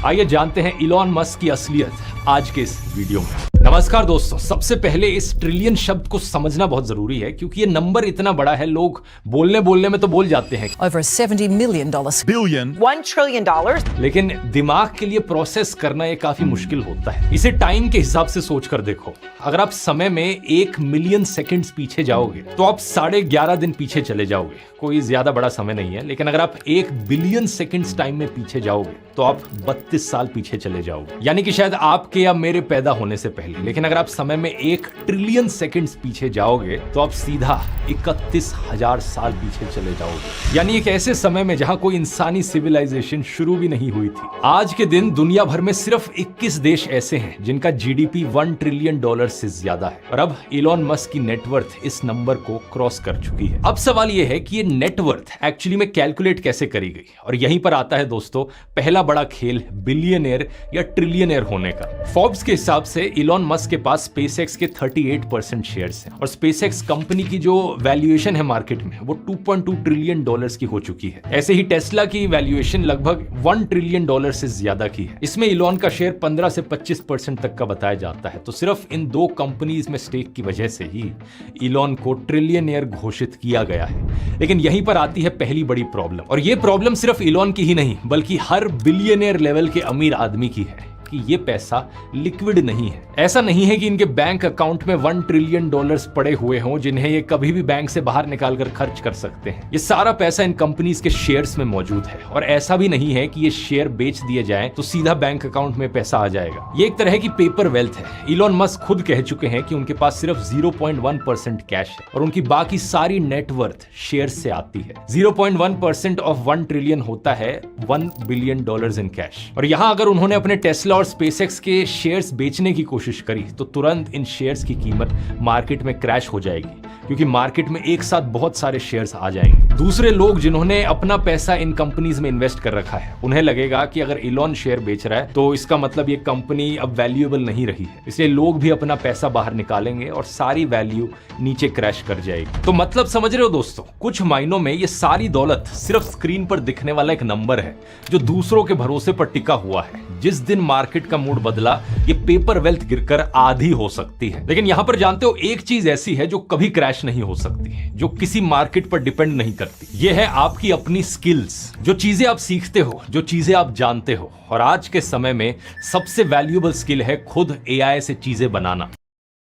आइए जानते हैं इलॉन मस्क की असलियत आज के इस वीडियो में। नमस्कार दोस्तों, सबसे पहले इस ट्रिलियन शब्द को समझना बहुत जरूरी है क्योंकि ये नंबर इतना बड़ा है, लोग बोलने में तो बोल जाते हैं over $70 million. Billion. $1 trillion. लेकिन दिमाग के लिए प्रोसेस करना ये काफी मुश्किल होता है। इसे टाइम के हिसाब से सोच कर देखो, अगर आप समय में 1 मिलियन सेकंड्स पीछे जाओगे तो आप 11.5 दिन पीछे चले जाओगे। कोई ज्यादा बड़ा समय नहीं है, लेकिन अगर आप 1 बिलियन सेकंड्स टाइम में पीछे जाओगे तो आप 32 साल पीछे चले जाओगे, यानी कि शायद आपके या मेरे पैदा होने से पहले। लेकिन अगर आप समय में 1 ट्रिलियन सेकंड्स पीछे जाओगे तो आप सीधा 31,000 साल पीछे चले जाओगे, यानी एक ऐसे समय में जहां कोई इंसानी सिविलाइजेशन शुरू भी नहीं हुई थी। आज के दिन दुनिया भर में सिर्फ 21 देश ऐसे हैं जिनका जीडीपी $1 ट्रिलियन से ज्यादा है, और अब इलॉन मस्क की नेटवर्थ इस नंबर को क्रॉस कर चुकी है। अब सवाल यह है कि ये नेटवर्थ एक्चुअली में कैलकुलेट कैसे करी गई, और यहीं पर आता है दोस्तों पहला बड़ा खेल बिलियनियर या ट्रिलियनियर होने का। फोर्ब्स के हिसाब से इलॉन मस्क के पास स्पेसएक्स के 38% शेयर्स हैं, और स्पेसएक्स कंपनी की जो वैल्यूएशन है मार्केट में वो $2.2 ट्रिलियन की हो चुकी है। ऐसे ही टेस्ला की वैल्यूएशन लगभग $1 ट्रिलियन से ज्यादा की है। इसमें इलॉन का शेयर 15 से 25% तक का बताया जाता है। तो सिर्फ इन 2 कंपनीज में स्टेक की वजह से ही इलॉन को ट्रिलियनियर घोषित किया गया है। लेकिन यहीं पर आती है पहली बड़ी प्रॉब्लम, और ये प्रॉब्लम सिर्फ इलॉन की ही नहीं बल्कि हर बिलियनियर लेवल के अमीर आदमी की है कि ये पैसा लिक्विड नहीं है। ऐसा नहीं है कि इनके बैंक अकाउंट में $1 ट्रिलियन पड़े हुए हों जिन्हें ये कभी भी बैंक से बाहर निकालकर खर्च कर सकते हैं। ये सारा पैसा इन कंपनीज के शेयर्स में मौजूद है, और ऐसा भी नहीं है कि ये शेयर बेच दिए जाएं तो सीधा बैंक अकाउंट में पैसा आ जाएगा। ये एक तरह की पेपर वेल्थ है। इलॉन मस्क खुद कह चुके हैं कि उनके पास सिर्फ 0.1% कैश है, और उनकी बाकी सारी नेटवर्थ शेयर से आती है। 0.1% ऑफ 1 ट्रिलियन होता है $1 बिलियन इन कैश। और यहां अगर उन्होंने अपने टेस्ला और स्पेसएक्स के शेयर्स बेचने की कोशिश करी तो तुरंत इन शेयर्स की कीमत मार्केट में क्रैश हो जाएगी, क्योंकि मार्केट में एक साथ बहुत सारे शेयर्स आ जाएंगे। दूसरे लोग जिन्होंने अपना पैसा इन कंपनीज में इन्वेस्ट कर रखा है उन्हें लगेगा कि अगर इलॉन शेयर बेच रहा है तो इसका मतलब ये कंपनी अब वैल्यूएबल नहीं रही है, इसलिए लोग भी अपना पैसा बाहर निकालेंगे और सारी वैल्यू नीचे क्रैश कर जाएगी। तो मतलब समझ रहे हो दोस्तों, कुछ महीनों में ये सारी दौलत सिर्फ स्क्रीन पर दिखने वाला एक नंबर है जो दूसरों के भरोसे पर टिका हुआ है। जिस दिन मार्केट का मूड बदला ये पेपर वेल्थ गिरकर आधी हो सकती है। लेकिन यहां पर जानते हो एक चीज ऐसी है जो कभी क्रैश नहीं हो सकती है, जो किसी मार्केट पर डिपेंड नहीं करती। ये है आपकी अपनी स्किल्स, जो चीजें आप सीखते हो, जो चीजें आप जानते हो। और आज के समय में सबसे वैल्यूएबल स्किल है खुद एआई से चीजें बनाना।